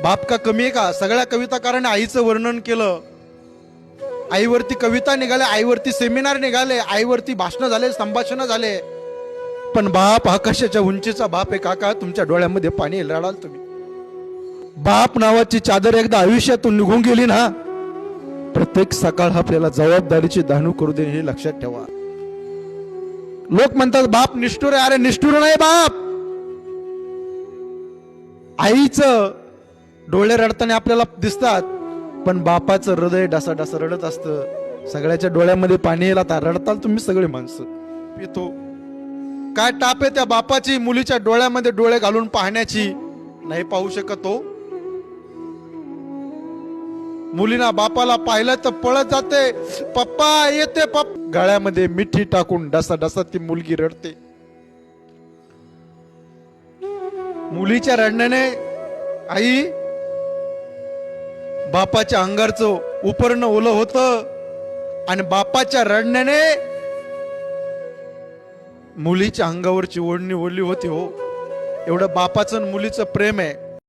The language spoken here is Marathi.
बाप का कमी आहे का? सगळ्या कविताकारांनी आईचं वर्णन केलं. आईवरती कविता निघाले, आईवरती सेमिनार निघाले, आईवरती भाषण झाले, संभाषण झाले. पण बाप आकाशाच्या उंचीचा बाप आहे काका. तुमच्या डोळ्यामध्ये पाणी येईल, रडाल तुम्ही. बाप नावाची चादर एकदा आयुष्यातून निघून गेली ना, प्रत्येक सकाळ आपल्याला जबाबदारीची जाणीव करू दे, हे लक्षात ठेवा. लोक म्हणतात बाप निष्ठुर आहे. अरे निष्ठुर नाही बाप. आईचं डोळे रडताना आपल्याला दिसतात, पण बापाचं हृदय डसा डसा रडत असतं. सगळ्याच्या डोळ्यामध्ये पाणी येईल. आता रडताल तुम्ही सगळे माणसं. पितो काय टाप आहे त्या बापाची मुलीच्या डोळ्यामध्ये डोळे घालून पाहण्याची? नाही पाहू शकत हो. मुलीना बापाला पाहिलं तर पळत जाते, पप्पा येते पप्पा. गळ्यामध्ये मिठी टाकून डसा डसा ती मुलगी रडते. मुलीच्या रडण्याने आई बापाच्या अंगारचं उपरणं ओलं होतं, आणि बापाच्या रडण्याने मुलीच्या अंगावरची ओढणी ओढली होती. हो, एवढं बापाचं मुलीचं प्रेम आहे.